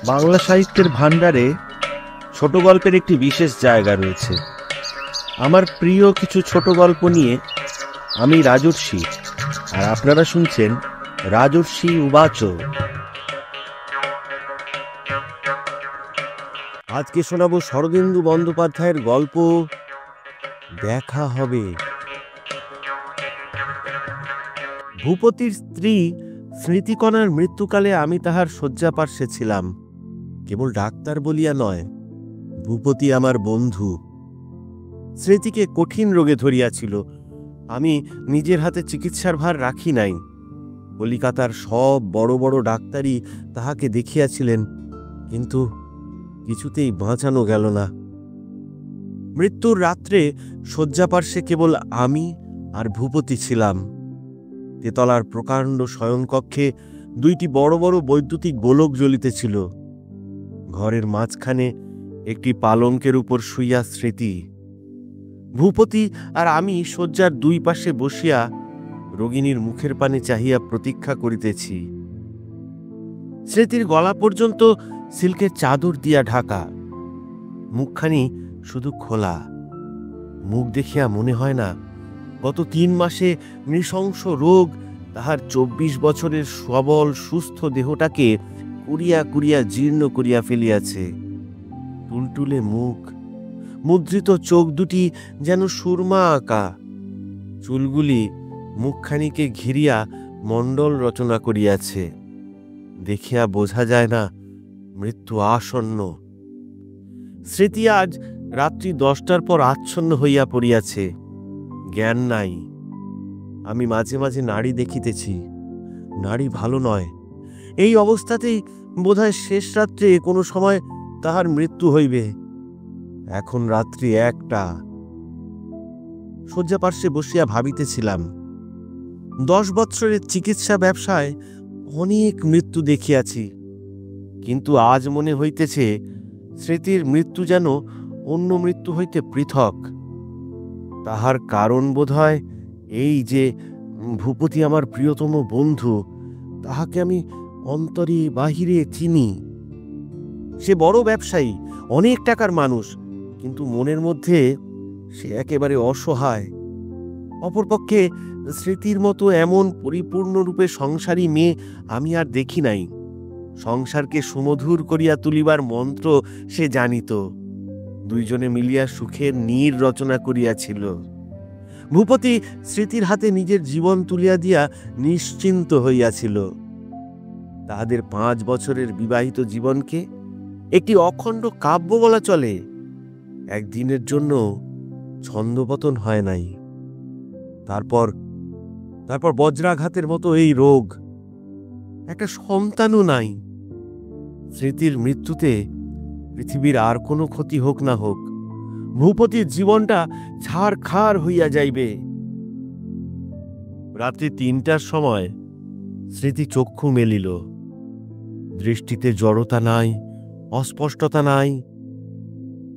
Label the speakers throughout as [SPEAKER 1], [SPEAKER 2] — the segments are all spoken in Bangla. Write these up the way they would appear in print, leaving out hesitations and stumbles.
[SPEAKER 1] বাংলা সাহিত্যের ভাণ্ডারে ছোট গল্পের একটি বিশেষ জায়গা রয়েছে। আমার প্রিয় কিছু ছোট গল্প নিয়ে আমি রাজর্ষি, আর আপনারা শুনছেন রাজর্ষি উবাচ। আজকে শোনাবো শরদিন্দু বন্দ্যোপাধ্যায়ের গল্প দেখা হবে। ভূপতির স্ত্রী স্মৃতিকণার মৃত্যুকালে আমি তাহার শয্যাপার্শ্বে ছিলাম। কেবল ডাক্তার বলিয়া নয়, ভূপতি আমার বন্ধু। স্মৃতিকে কঠিন রোগে ধরিয়াছিল। আমি নিজের হাতে চিকিৎসার ভার রাখি নাই। কলিকাতার সব বড় বড় ডাক্তারই তাহাকে দেখিয়াছিলেন, কিন্তু কিছুতেই বাঁচানো গেল না। মৃত্যুর রাত্রে শয্যাপার্শ্বে কেবল আমি আর ভূপতি ছিলাম। তেতলার প্রকাণ্ড শয়নকক্ষে দুইটি বড় বড় বৈদ্যুতিক গোলক জ্বলিতেছিল। ঘরের মাঝখানে একটি পালঙ্কের উপর শুইয়া স্মৃতি। ভূপতি আর আমি শয্যার দুই পাশে বসিয়া রোগিণীর মুখের পানে চাহিয়া প্রতীক্ষা করিতেছি। স্মৃতির গলা পর্যন্ত সিল্কের চাদর দিয়া ঢাকা, মুখখানি শুধু খোলা। মুখ দেখিয়া মনে হয় না গত 3 মাসে নৃশংস রোগ তাহার 24 বছরের সবল সুস্থ দেহটাকে কুড়িয়া কুড়িয়া জীর্ণ করিয়া ফেলিয়াছে। টুলটুলে মুখ, মুদ্রিত চোখ দুটি যেন সুরমা আঁকা। চুলগুলি মুখখানিকে ঘিরিয়া মণ্ডল রচনা করিয়াছে। দেখিয়া বোঝা যায় না মৃত্যু আসন্ন। স্মৃতি আজ রাত্রি 10টার পর আচ্ছন্ন হইয়া পড়িয়াছে, জ্ঞান নাই। আমি মাঝে মাঝে নাড়ি দেখিতেছি, নাড়ি ভালো নয়। এই অবস্থাতেই বোধহয় শেষ রাত্রে কোনো সময় তাহার মৃত্যু হইবে। এখন রাত্রি 1টা। শয্যাপার্শ্বে বসিয়া ভাবিতেছিলাম, 10 বৎসরের চিকিৎসা ব্যবসায় অনেক মৃত্যু দেখিয়াছি, কিন্তু আজ মনে হইতেছে স্মৃতির মৃত্যু যেন অন্য মৃত্যু হইতে পৃথক। তাহার কারণ বোধহয় এই যে ভূপতি আমার প্রিয়তম বন্ধু, তাহাকে আমি অন্তরে বাহিরে চিনি। সে বড় ব্যবসায়ী, অনেক টাকার মানুষ, কিন্তু মনের মধ্যে সে একেবারে অসহায়। অপরপক্ষে স্মৃতির মতো এমন পরিপূর্ণরূপে সংসারী মেয়ে আমি আর দেখি নাই। সংসারকে সুমধুর করিয়া তুলিবার মন্ত্র সে জানিত। দুইজনে মিলিয়া সুখের নীর রচনা করিয়াছিল। ভূপতি স্মৃতির হাতে নিজের জীবন তুলিয়া দিয়া নিশ্চিন্ত হইয়াছিল। তাহাদের 5 বছরের বিবাহিত জীবনকে একটি অখণ্ড কাব্য বলা চলে। একদিনের জন্য ছন্দপতন হয় নাই। তারপর বজ্রাঘাতের মতো এই রোগ, একটা সন্তানও নাই। স্মৃতির মৃত্যুতে পৃথিবীর আর কোনো ক্ষতি হোক না হোক, ভূপতির জীবনটা ছাড়খাড় হইয়া যাইবে। রাত্রি 3টার সময় স্মৃতি চক্ষু মেলিল। দৃষ্টিতে জড়তা নাই, অস্পষ্টতা নাই।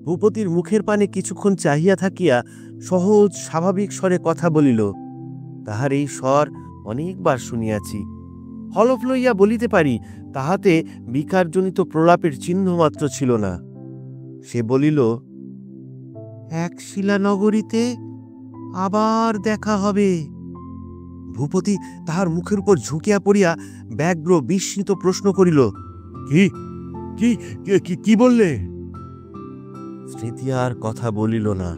[SPEAKER 1] ভূপতির মুখের পানে কিছুক্ষণ চাহিয়া থাকিয়া সহজ স্বাভাবিক স্বরে কথা বলিল। তাহার এই স্বর অনেকবার শুনিয়াছি। হলফ লইয়া বলিতে পারি তাহাতে বিকারজনিত প্রলাপের চিহ্ন মাত্র ছিল না। সে বলিল, এক শিলানগরীতে আবার দেখা হবে। ভূপতি তাহার মুখের উপর ঝুঁকিয়া পড়িয়া ব্যগ্র বিস্মিত প্রশ্ন করিল, কি কি কি কি বললে? স্মৃতি আর কথা বলিল না।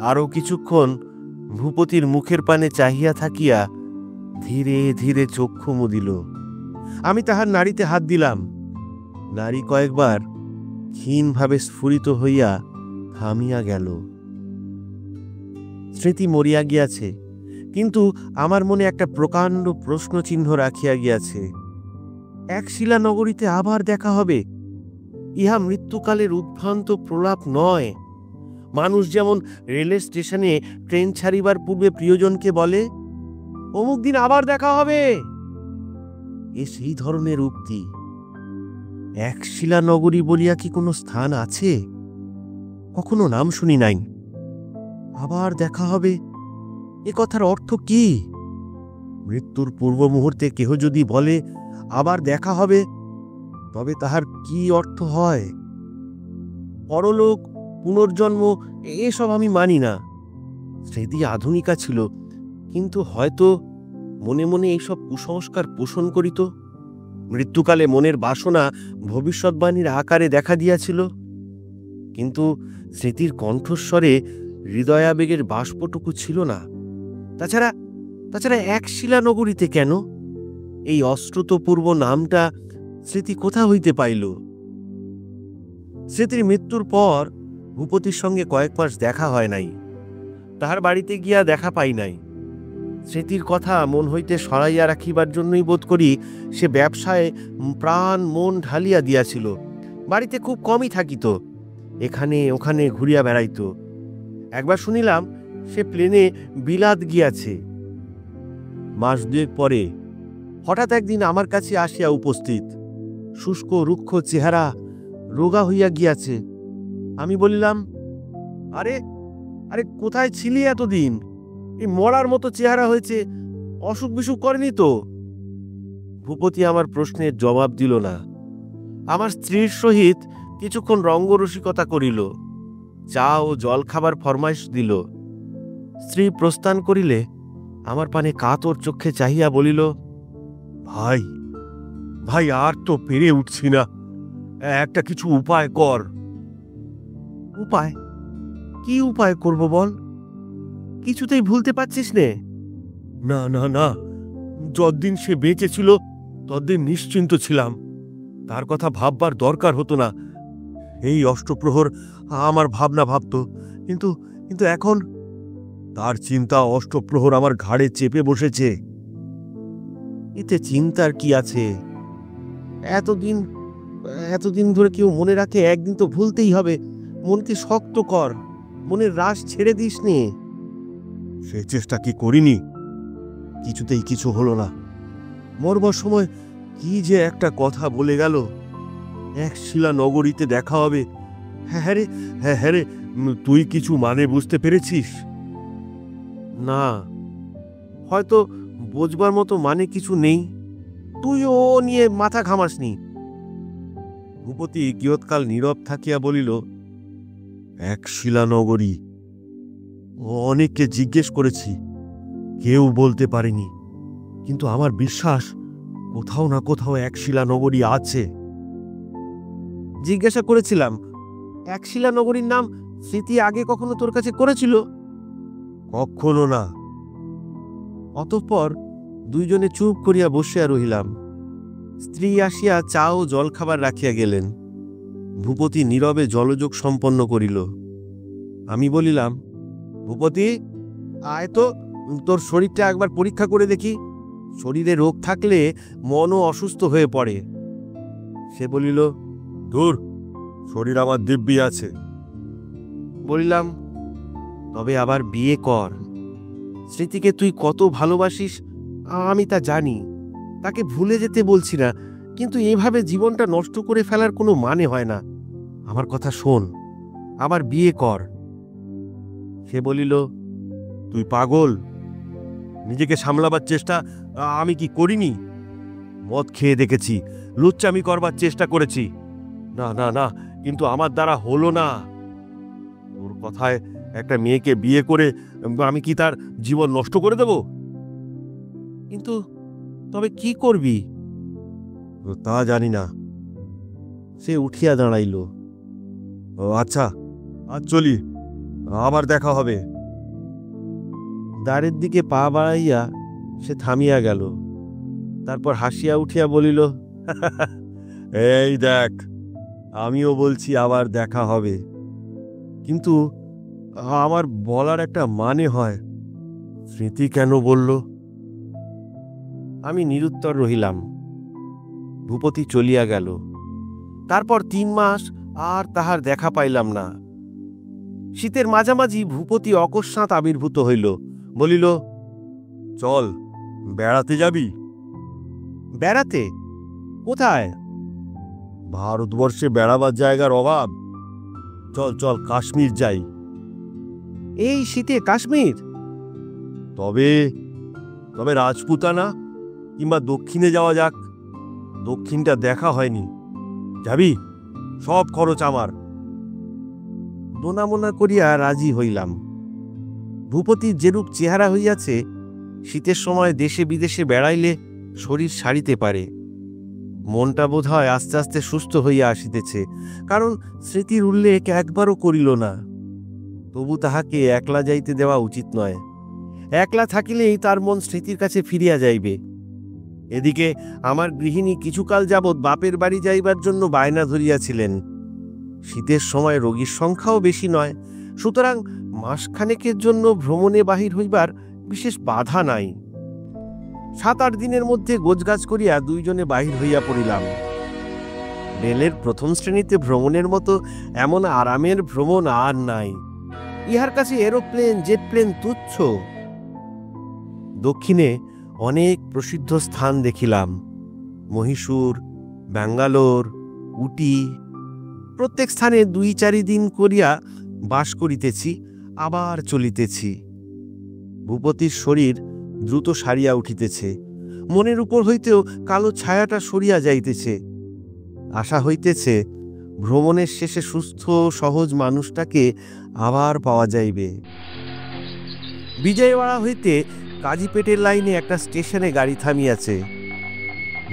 [SPEAKER 1] আরো কিছুক্ষণ ভূপতির মুখের পানে চাহিয়া থাকিয়া ধীরে ধীরে চক্ষু মুদিল। আমি তাহার নাড়িতে হাত দিলাম। নাড়ি কয়েকবার ক্ষীণভাবে স্ফুরিত হইয়া থামিয়া গেল। স্মৃতি মরিয়া গিয়াছে, কিন্তু আমার মনে একটা প্রকাণ্ড প্রশ্নচিহ্ন রাখিয়া গিয়াছে। এক শিলানগরীতে আবার দেখা হবে, ইহা মৃত্যুকালের উদ্ভ্রান্ত প্রলাপ নয়। মানুষ যেমন রেলের স্টেশনে ট্রেন ছাড়িবার পূর্বে প্রিয়জনকে বলে, অমুক দিন আবার দেখা হবে, এ সেই ধরনের উক্তি। এক শিলানগরী বলিয়া কি কোনো স্থান আছে? কখনো নাম শুনি নাই। আবার দেখা হবে, এ কথার অর্থ কি? মৃত্যুর পূর্ব মুহূর্তে কেহ যদি বলে আবার দেখা হবে, তবে তাহার কি অর্থ হয়? পরলোক, পুনর্জন্ম এসব আমি মানি না। স্মৃতি আধুনিকা ছিল, কিন্তু হয়তো মনে মনে এইসব কুসংস্কার পোষণ করিত। মৃত্যুকালে মনের বাসনা ভবিষ্যৎবাণীর আকারে দেখা দিয়াছিল, কিন্তু স্মৃতির কণ্ঠস্বরে হৃদয়াবেগের বাষ্পটুকু ছিল না। তাছাড়া তাছাড়া এক শিলানগরীতে কেন? এই অশ্রুতপূর্ব নামটা স্মৃতি কোথা হইতে পাইল? স্মৃতির মৃত্যুর পর ভূপতির সঙ্গে কয়েক মাস দেখা হয় নাই। তাহার বাড়িতে গিয়া দেখা পাই নাই। স্মৃতির কথা মন হইতে সরাইয়া রাখিবার জন্যই বোধ করি সে ব্যবসায় প্রাণ মন ঢালিয়া দিয়াছিল। বাড়িতে খুব কমই থাকিত, এখানে ওখানে ঘুরিয়া বেড়াইত। একবার শুনিলাম সে প্লেনে বিলাত গিয়াছে। মাস দুয়েক পরে হঠাৎ একদিন আমার কাছে আসিয়া উপস্থিত। শুষ্ক রুক্ষ চেহারা, রোগা হইয়া গিয়াছে। আমি বলিলাম, আরে আরে কোথায় ছিলি এতদিন? এই মরার মতো চেহারা হয়েছে, অসুখ বিসুখ করেনি তো? ভূপতি আমার প্রশ্নের জবাব দিল না। আমার স্ত্রীর সহিত কিছুক্ষণ রঙ্গরসিকতা করিল, চা ও জল খাবার ফরমাইশ দিল। স্ত্রী প্রস্থান করিলে আমার পানে কাতর চক্ষে চাহিয়া বলিল, ভাই ভাই, আর তো পেরে উঠছি না, একটা কিছু উপায় কর। উপায়? কি উপায় করব বল? কিছুতেই ভুলতে পারছিস নে? না না না, যতদিন সে বেঁচে ছিল ততদিন নিশ্চিন্ত ছিলাম, তার কথা ভাববার দরকার হতো না। এই অষ্টপ্রহর আমার ভাবনা ভাবত, কিন্তু কিন্তু এখন তার চিন্তা অষ্টপ্রহর আমার ঘাড়ে চেপে বসেছে। এতে চিন্তার কি আছে? এতদিন এতদিন ধরে কেউ মনে রাখে, একদিন তো ভুলতেই হবে। মনকে শক্ত কর, মনের রাশ ছেড়ে দিস নে। সে চেষ্টা কি করিনি, কিছুতেই কিছু হলো না। মরবার সময় কি যে একটা কথা বলে গেল, এক শিলা নগরীতে দেখা হবে। হ্যাঁ রে, হ্যাঁ রে, তুই কিছু মানে বুঝতে পেরেছিস? না, হয়তো বোঝবার মতো মানে কিছু নেই। তুই ও নিয়ে মাথা ঘামাসনি। ভূপতি কিয়ৎকাল নীরব থাকিয়া বলিল, এক শিলানগরী, অনেককে জিজ্ঞেস করেছি, কেউ বলতে পারেনি, কিন্তু আমার বিশ্বাস কোথাও না কোথাও এক শিলানগরী আছে। জিজ্ঞাসা করেছিলাম, এক শিলানগরীর নাম স্মৃতি আগে কখনো তোর কাছে করেছিল? কখনো না। অতঃপর দুইজনে চুপ করিয়া বসিয়া রহিলাম। স্ত্রী আসিয়া চা ও জলখাবার রাখিয়া গেলেন। ভূপতি নীরবে জলযোগ সম্পন্ন করিল। আমি বলিলাম, ভূপতি, আয় তো, তোর শরীরটা একবার পরীক্ষা করে দেখি। শরীরে রোগ থাকলে মনও অসুস্থ হয়ে পড়ে। সে বলিল, ধুর, শরীর আমার দিব্যি আছে। বলিলাম, তবে আবার বিয়ে কর। স্মৃতিকে তুই কত ভালোবাসিস আমি তা জানি, তাকে ভুলে যেতে বলছি না, কিন্তু এভাবে জীবনটা নষ্ট করে ফেলার কোনো মানে হয় না। আমার কথা শোন, আবার বিয়ে কর। সে বলিল, তুই পাগল? নিজেকে সামলাবার চেষ্টা আমি কি করিনি? মদ খেয়ে দেখেছি, লুচ্চামি করবার চেষ্টা করেছি। না না না, কিন্তু আমার দ্বারা হলো না। তোর কথায় একটা মেয়েকে বিয়ে করে আমি কি তার জীবন নষ্ট করে দেব? কিন্তু তবে কি করবি? তা জানি না। সে উঠিয়া দাঁড়াইল। আচ্ছা, আজ চলি, আবার দেখা হবে। দ্বারের দিকে পা বাড়াইয়া সে থামিয়া গেল। তারপর হাসিয়া উঠিয়া বলিল, এই দেখ, আমিও বলছি আবার দেখা হবে, কিন্তু আমার বলার একটা মানে হয়। স্মৃতি কেন বলল? আমি নিরুত্তর রহিলাম। ভূপতি চলিয়া গেল। তারপর 3 মাস আর তাহার দেখা পাইলাম না। শীতের মাঝামাঝি ভূপতি অকস্মাৎ আবির্ভূত হইল। বলিল, চল, বেড়াতে যাবি? বেড়াতে? কোথায়? ভারতবর্ষে বেড়াবার জায়গার অভাব। চল চল, কাশ্মীর যাই। এই শীতে কাশ্মীর? তবে রাজপুতানা কিংবা দক্ষিণে যাওয়া যাক। দক্ষিণটা দেখা হয়নি, যাবি? সব খরচ আমার। দোনামোনা করিয়া রাজি হইলাম। ভূপতির যেরূপ চেহারা হইয়াছে, শীতের সময় দেশে বিদেশে বেড়াইলে শরীর সারিতে পারে। মনটা বোধ হয় আস্তে আস্তে সুস্থ হইয়া আসিতেছে, কারণ স্মৃতির উল্লেখ একবারও করিল না। তবু তাহাকে একলা যাইতে দেওয়া উচিত নয়। একলা থাকিলেই তার মন স্মৃতির কাছে ফিরিয়া যাইবে। এদিকে আমার গৃহিণী কিছুকাল যাবৎ বাপের বাড়ি যাইবার জন্য বায়না ধরিয়াছিলেন। শীতের সময় রোগীর সংখ্যাও বেশি নয়, সুতরাং মাসখানেকের জন্য ভ্রমণে বাহির হইবার বিশেষ বাধা নাই। 7-8 দিনের মধ্যে গোছগাছ করিয়া দুইজনে বাহির হইয়া পড়িলাম। রেলের প্রথম শ্রেণীতে ভ্রমণের মতো এমন আরামের ভ্রমণ আর নাই। ইহার কাছে এরোপ্লেন, জেট প্লেন তুচ্ছ। দক্ষিণে অনেক প্রসিদ্ধ স্থান দেখিলাম। মহীশূর, ব্যাঙ্গালোর, উটি। প্রত্যেক স্থানে 2-4 দিন করিয়া বাস করিতেছি, আবার চলিতেছি। ভূপতির শরীর দ্রুত সারিয়া উঠিতেছে। মনের উপর হইতেও কালো ছায়াটা সরিয়া যাইতেছে। আশা হইতেছে ভ্রমণের শেষে সুস্থ সহজ মানুষটাকে আবার পাওয়া যাইবে। বিজয়ওয়াড়া হইতে কাজীপেটের লাইনে একটা স্টেশনে গাড়ি থামিয়াছে।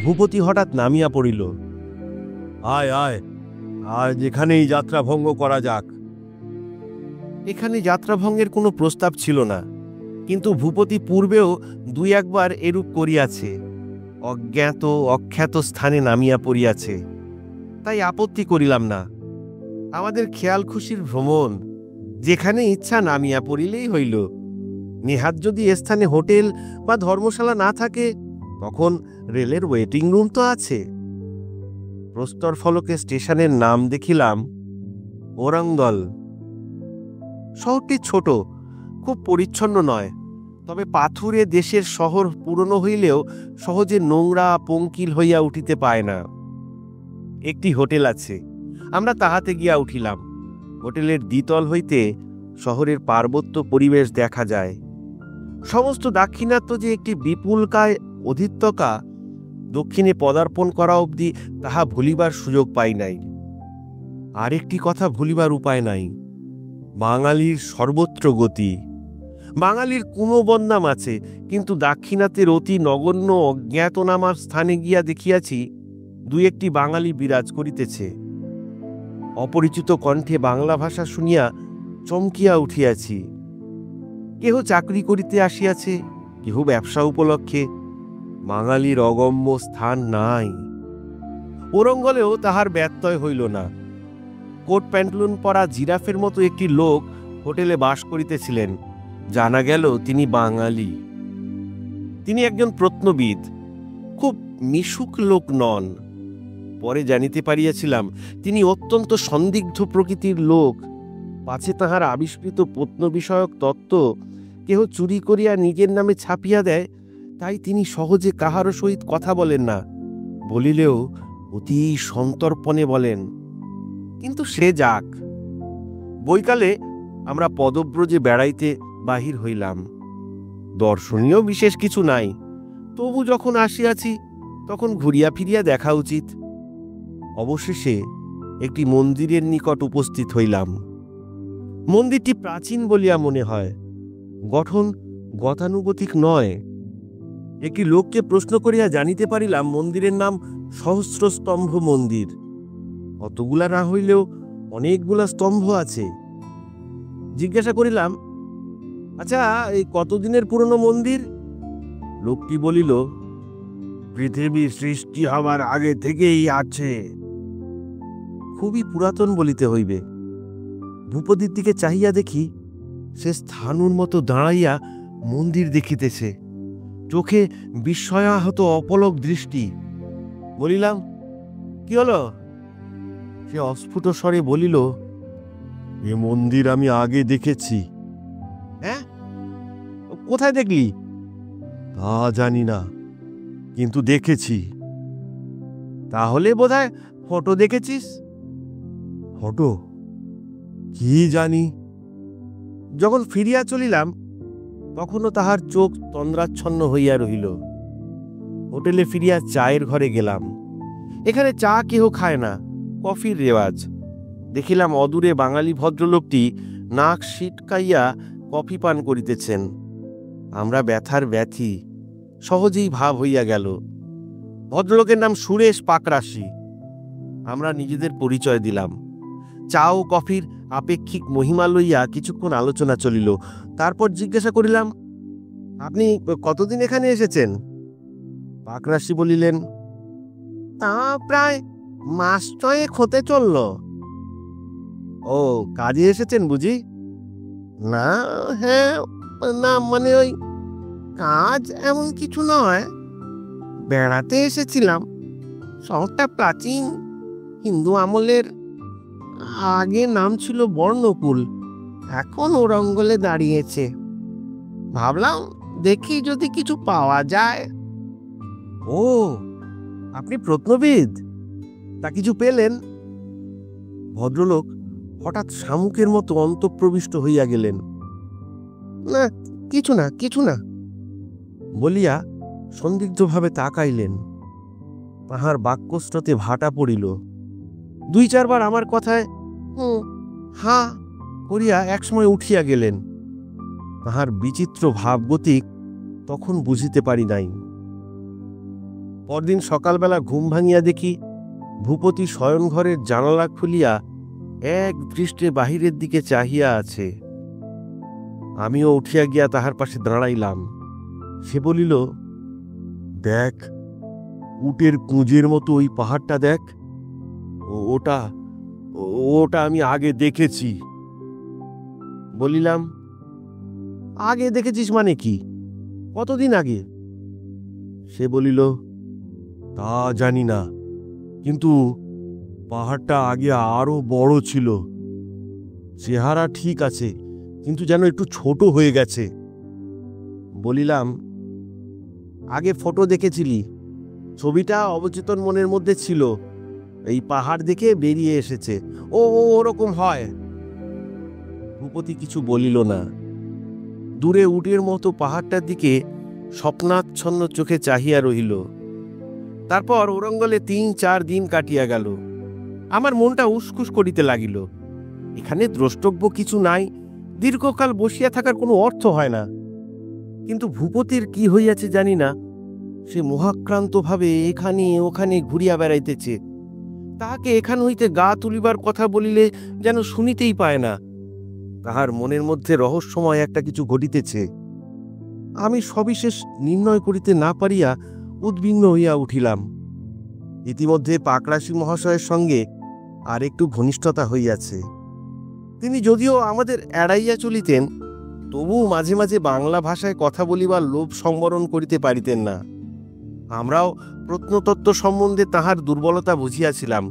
[SPEAKER 1] ভূপতি হঠাৎ নামিয়া পড়িল। আয় আয়, আজ এখানেই যাত্রা ভঙ্গ করা যাক। এখানে যাত্রাভঙ্গের কোনো প্রস্তাব ছিল না, কিন্তু ভূপতি পূর্বেও 2-1 বার এরূপ করিয়াছে। অজ্ঞাত অখ্যাত স্থানে নামিয়া পড়িয়াছে, তাই আপত্তি করিলাম না। আমাদের খেয়াল খুশির ভ্রমণ, যেখানে ইচ্ছা নামিয়া পড়িলেই হইল। নেহাত যদি এ স্থানে হোটেল বা ধর্মশালা না থাকে, তখন রেলের ওয়েটিং রুম তো আছে। প্রস্তর ফলকে স্টেশনের নাম দেখিলাম ওরাঙ্গল। শহরটি ছোট, খুব পরিচ্ছন্ন নয়, তবে পাথুরে দেশের শহর পুরনো হইলেও সহজে নোংরা পঙ্কিল হইয়া উঠিতে পায় না। একটি হোটেল আছে, আমরা তাহাতে গিয়া উঠিলাম। হোটেলের দ্বিতল হইতে শহরের পার্বত্য পরিবেশ দেখা যায়। সমস্ত দাক্ষিণাত্য যে একটি বিপুলকায় অধিত্যকা, দক্ষিণে পদার্পণ করা অবধি তাহা ভুলিবার সুযোগ পাই নাই। আরেকটি কথা ভুলিবার উপায় নাই, বাঙালির সর্বত্র গতি। বাঙালির কোনো বদনাম আছে, কিন্তু দাক্ষিণাত্যের অতি নগণ্য অজ্ঞাতনামার স্থানে গিয়া দেখিয়াছি 2-1টি বাঙালি বিরাজ করিতেছে। অপরিচিত কণ্ঠে বাংলা ভাষা শুনিয়া চমকিয়া উঠিয়াছি। কেহ চাকরি করিতে আসিয়াছে, কেহ ব্যবসা উপলক্ষে। বাঙালির অগম্য স্থান নাই। ওরঙ্গলেও তাহার ব্যত্যয় হইল না। কোট প্যান্টলুন পরা জিরাফের মতো একটি লোক হোটেলে বাস করিতেছিলেন। জানা গেল তিনি বাঙালি। তিনি একজন প্রত্নবিদ, খুব মিশুক লোক নন। পরে জানিতে পারিয়াছিলাম তিনি অত্যন্ত সন্দিগ্ধ প্রকৃতির লোক। পাছে তাহার আবিষ্কৃত প্রত্ন বিষয়ক তত্ত্ব কেহ চুরি করিয়া নিজের নামে ছাপিয়া দেয়, তাই তিনি সহজে কাহারও সহিত কথা বলেন না, বলিলেও অতি সন্তর্পণে বলেন। কিন্তু সে যাক। বৈকালে আমরা পদব্রজে বেড়াইতে বাহির হইলাম। দর্শনীয় বিশেষ কিছু নাই, তবু যখন আসিয়াছি তখন ঘুরিয়া ফিরিয়া দেখা উচিত। অবশেষে একটি মন্দিরের নিকট উপস্থিত হইলাম। মন্দিরটি প্রাচীন বলিয়া মনে হয়, গঠন গতানুগতিক নয়। একটি লোককে প্রশ্ন করিয়া জানিতে পারিলাম মন্দিরের নাম সহস্রস্তম্ভ মন্দির। অতগুলা না হইলেও অনেকগুলা স্তম্ভ আছে। জিজ্ঞাসা করিলাম, আচ্ছা, এই কতদিনের পুরনো মন্দির? লোকটি বলিল, পৃথিবী সৃষ্টি হবার আগে থেকেই আছে। খুবই পুরাতন বলিতে হইবে। ভূপতির দিকে চাহিয়া দেখি সে স্থানুর মতো দাঁড়াইয়া মন্দির দেখিতেছে, চোখে বিস্ময়াহত অপলক দৃষ্টি। বলিলাম, কি হলো? সে অস্ফুট স্বরে বলিল, এ মন্দির আমি আগে দেখেছি। হ্যাঁ, কোথায় দেখলি? তা জানি না, কিন্তু দেখেছি। তাহলে বোধহয় ফটো দেখেছিস। ফটো? কি জানি। যখন ফিরিয়া চলিলাম তখনও তাহার চোখ তন্দ্রাচ্ছন্ন হইয়া রহিল। হোটেলে ফিরিয়া চায়ের ঘরে গেলাম। এখানে চা কেহ খায় না, কফির রেওয়াজ। দেখিলাম অদূরে বাঙালি ভদ্রলোকটি নাক সিটকাইয়া কফি পান করিতেছেন। আমরা ব্যথার ব্যথী সহজেই ভাব হইয়া গেল। ভদ্রলোকের নাম সুরেশ পাকরাশি। আমরা নিজেদের পরিচয় দিলাম। চা ও কফির আপেক্ষিক মহিমা লইয়া কিছুক্ষণ আলোচনা চলিল। তারপর জিজ্ঞাসা করিলাম, আপনি কতদিন এখানে এসেছেন? পাকরাশি বলিলেন, তা প্রায় মাস 6 হতে চলল। ও, কাজে এসেছেন বুঝি? না, হ্যাঁ, না মানে ওই কাজ এমন কিছু নয়, বেড়াতে এসেছিলাম। শহরটা প্রাচীন হিন্দু আমলের, আগে নাম ছিল বর্ণকুল, এখন ওরঙ্গলে দাঁড়িয়েছে। ভাবলাম দেখি যদি কিছু পাওয়া যায়। ও, আপনি প্রত্নবিদ? তা কিছু পেলেন? ভদ্রলোক হঠাৎ শামুকের মতো অন্তঃপ্রবিষ্ট হইয়া গেলেন। না, কিছু না, কিছু না বলিয়া সন্দিগ্ধভাবে তাকাইলেন। তাহার বাক্যস্রোতে ভাটা পড়িল। 2-4 বার আমার কথায় হা করিয়া একসময় উঠিয়া গেলেন। তাহার বিচিত্র ভাবগতিক তখন বুঝিতে পারি নাই। পরদিন সকালবেলা ঘুম ভাঙিয়া দেখি ভূপতি শয়নঘরের জানালা খুলিয়া এক দৃষ্টে বাহিরের দিকে চাহিয়া আছে। আমিও উঠিয়া গিয়া তাহার পাশে দাঁড়াইলাম। সে বলিল, দেখ, উটের কুঁজের মতো ওই পাহাড়টা দেখ, ওটা ওটা আমি আগে দেখেছি। বলিলাম, আগে দেখেছিস মানে কি? কতদিন আগে? সে বলিল, তা জানি না, কিন্তু পাহাড়টা আগে আরো বড় ছিল। চেহারা ঠিক আছে, কিন্তু যেন একটু ছোট হয়ে গেছে। বলিলাম, আগে ফটো দেখেছিলি? ছবিটা অবচেতন মনের মধ্যে ছিল, এই পাহাড় দেখে বেরিয়ে এসেছে। ও ওরকম হয়। ভূপতি কিছু বলিল না। দূরে উটের মতো পাহাড়টার দিকে স্বপ্নাচ্ছন্ন চোখে চাহিয়া রহিল। তারপর ওরঙ্গলে 3-4 দিন কাটিয়া গেল। আমার মনটা উসখুস করিতে লাগিল। এখানে দ্রষ্টব্য কিছু নাই, দীর্ঘকাল বসিয়া থাকার কোনো অর্থ হয় না। কিন্তু ভূপতির কি হইয়াছে জানি না, সে মোহাক্রান্তভাবে এখানে ওখানে ঘুরিয়া বেড়াইতেছে। তাহাকে এখান হইতে গা তুলিবার কথা বলিলে যেন শুনিতেই পায় না। তাহার মনের মধ্যে রহস্যময় একটা কিছু ঘটিতেছে। আমি সবিশেষ নির্ণয় করিতে না পারিয়া উদ্বিগ্ন হইয়া উঠিলাম। ইতিমধ্যে পাকরাশি মহাশয়ের সঙ্গে আর একটু ঘনিষ্ঠতা হইয়াছে। তিনি যদিও আমাদের এড়াইয়া চলিতেন, তবু মাঝে মাঝে বাংলা ভাষায় কথা বলিবার লোভ সংবরণ করিতে পারিতেন না। আমরাও প্রত্নতত্ত্ব সম্বন্ধে তাহার দুর্বলতা বুঝিয়াছিলাম,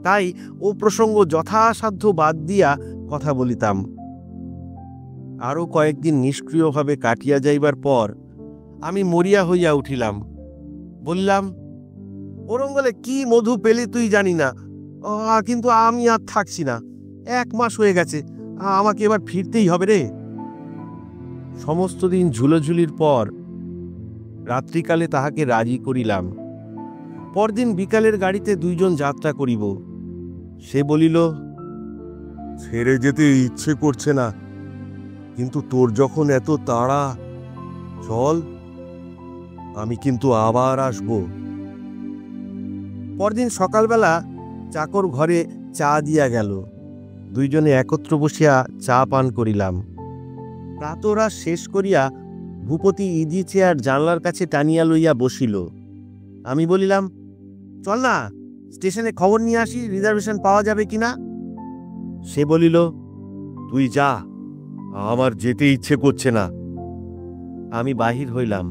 [SPEAKER 1] তাই ও প্রসঙ্গ যথাসাধ্য বাদ দিয়া কথা বলিতাম। আরও কয়েকদিন নিষ্ক্রিয়ভাবে কাটিয়া যাইবার পর আমি মরিয়া হইয়া উঠিলাম। বললাম, ওরঙ্গলে কি মধু পেলে তুই জানি না, কিন্তু আমি আর থাকছি না। 1 মাস হয়ে গেছে, আমাকে এবার ফিরতেই হবে রে। সমস্ত দিন ঝুলোঝুলির পর রাত্রিকালে তাহাকে রাজি করিলাম। পরদিন বিকালের গাড়িতে 2 জন যাত্রা করিব। সে বলিল, ছেড়ে যেতে ইচ্ছে করছে না, কিন্তু তোর যখন এত তাড়া, চল, আমি কিন্তু আবার আসব। পরদিন সকালবেলা চাকর ঘরে চা দিয়া গেল। 2 জনে একত্র বসিয়া চা পান করিলাম। প্রাতরাশ শেষ করিয়া ভূপতি ইজি চেয়ার জানলার কাছে টানিয়া লইয়া বসিল। আমি বলিলাম, চল না, স্টেশনে খবর নিয়ে আসি রিজার্ভেশন পাওয়া যাবে কিনা। সে বলিল, তুই যা, আমার যেতে ইচ্ছে করছে না। আমি বাহির হইলাম।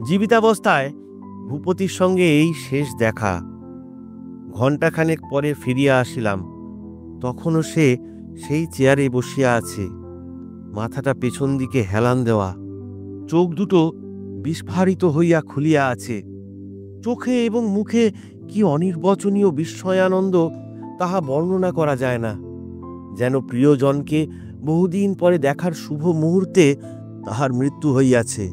[SPEAKER 1] জীবিতাবস্থায় ভূপতির সঙ্গে এই শেষ দেখা। ঘণ্টাখানেক পরে ফিরিয়া আসিলাম। তখনও সে সেই চেয়ারে বসিয়া আছে, মাথাটা পেছন দিকে হেলান দেওয়া, চোখ দুটো বিস্ফারিত হইয়া খুলিয়া আছে। চোখে এবং মুখে কি অনির্বচনীয় বিস্ময়ানন্দ, তাহা বর্ণনা করা যায় না। যেন প্রিয়জনকে বহুদিন পরে দেখার শুভ মুহূর্তে তাহার মৃত্যু হইয়াছে।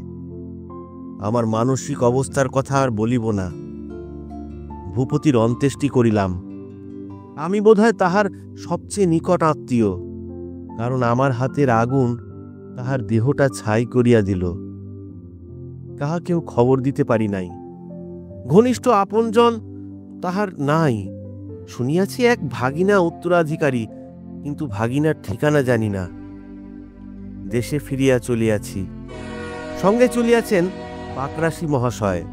[SPEAKER 1] আমার মানসিক অবস্থার কথা আর বলিব না। ভূপতির অন্ত্যেষ্টি করিলাম। আমি বোধহয় তাহার সবচেয়ে নিকট আত্মীয়, কারণ আমার হাতের আগুন তাহার দেহটা ছাই করিয়া দিল। কাহাকেও খবর দিতে পারি নাই। ঘনিষ্ঠ আপনজন তাহার নাই। শুনিয়াছি এক ভাগিনা উত্তরাধিকারী, কিন্তু ভাগিনার ঠিকানা জানি না। দেশে ফিরিয়া চলিয়াছি। সঙ্গে চলিয়াছেন পাকরাশি মহাশয়।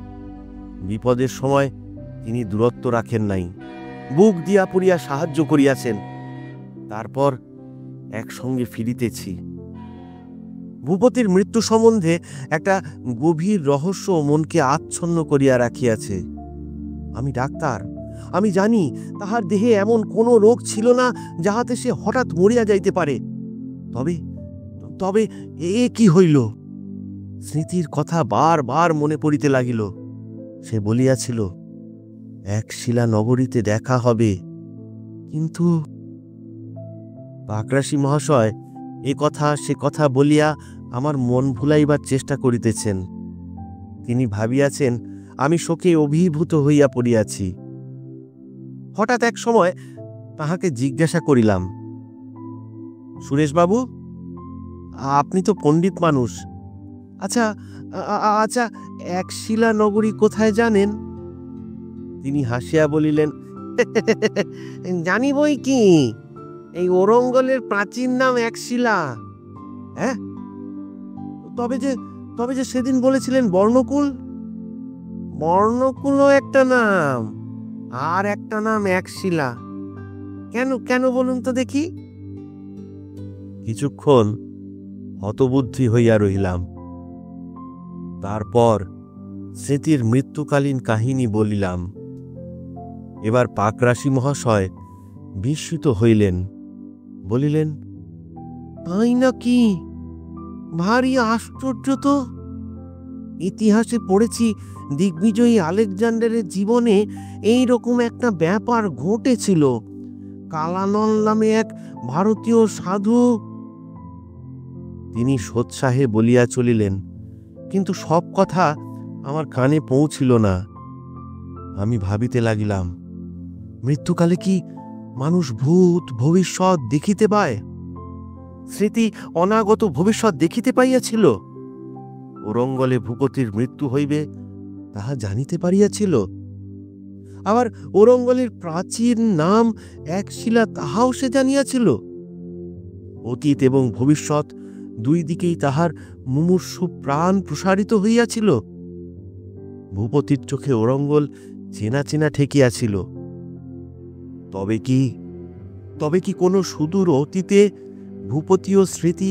[SPEAKER 1] বিপদের সময় তিনি দূরত্ব রাখেন নাই, বুক দিয়া পড়িয়া সাহায্য করিয়াছেন। তারপর একসঙ্গে ফিরিতেছি। ভূপতির মৃত্যু সম্বন্ধে একটা গভীর রহস্য মনকে আচ্ছন্ন করিয়া রাখিয়াছে। আমি ডাক্তার, আমি জানি তাহার দেহে এমন কোনো রোগ ছিল না যাহাতে সে হঠাৎ মরিয়া যাইতে পারে। তবে তবে এ কি হইল? স্মৃতির কথা বার বার মনে পড়িতে লাগিল। সে বলিয়াছিল, একশিলা নগরীতে দেখা হবে। কিন্তু পাকরাশি মহাশয় এ কথা সে কথা বলিয়া আমার মন ভুলাইবার চেষ্টা করিতেছেন। তিনি ভাবিয়াছেন আমি শোকে অভিভূত হইয়া পড়িয়াছি। হঠাৎ এক সময় তাহাকে জিজ্ঞাসা করিলাম, সুরেশবাবু, আপনি তো পণ্ডিত মানুষ, আচ্ছা আচ্ছা একশিলা নগরী কোথায় জানেন? তিনি হাসিয়া বলিলেন, জানি বই কি, এই ওরঙ্গলের প্রাচীন নাম একশিলা। হ্যাঁ, তবে যে সেদিন বলেছিলেন বর্ণকুল। বর্ণকুলও একটা নাম, আর একটা নাম একশিলা। কেন কেন বলুন তো দেখি। কিছুক্ষণ হতবুদ্ধি হইয়া রহিলাম। তারপর স্মৃতির মৃত্যুকালীন কাহিনী বলিলাম। এবার পাকরাশি মহাশয় বিস্মিত হইলেন। বলিলেন, তাই নাকি? ভারী আশ্চর্য তো। ইতিহাসে পড়েছি দিগ্বিজয়ী আলেকজান্ডারের জীবনে এই রকম একটা ব্যাপার ঘটেছিল। কালানল নামে এক ভারতীয় সাধু। তিনি সোৎসাহে বলিয়া চলিলেন, কিন্তু সব কথা আমার কানে পৌঁছিল না। আমি ভাবিতে লাগিলাম, মৃত্যুকালে কি মানুষ ভূত ভবিষ্যৎ দেখিতে পায়? স্মৃতি অনাগত ভবিষ্যৎ দেখিতে পাইয়াছিল। ওরঙ্গলে ভূপতির মৃত্যু হইবে তাহা জানিতে পারিয়াছিল। আবার ওরঙ্গলের প্রাচীন নাম একশিলা তাহাও সে জানিয়াছিল। অতীত এবং ভবিষ্যৎ দুই দিকেই তাহার মুমূর্ষু প্রাণ প্রসারিত হইয়াছিল। ভূপতির চোখে ওরঙ্গল চেনা চেনা ঠেকিয়াছিল। তবে কি কোনো সুদূর অতীতে ভূপতি ও স্মৃতি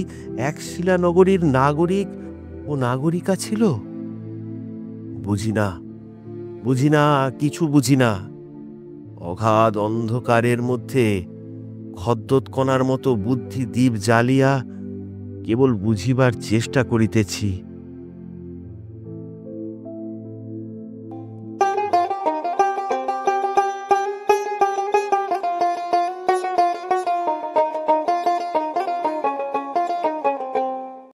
[SPEAKER 1] একশিলা নগরীর নাগরিক ও নাগরিকা ছিল? বুঝি না, কিছু বুঝি না। অগাধ অন্ধকারের মধ্যে খদ্যোৎকণার মতো বুদ্ধি দ্বীপ জ্বালিয়া কেবল বুঝিবার চেষ্টা করিতেছি।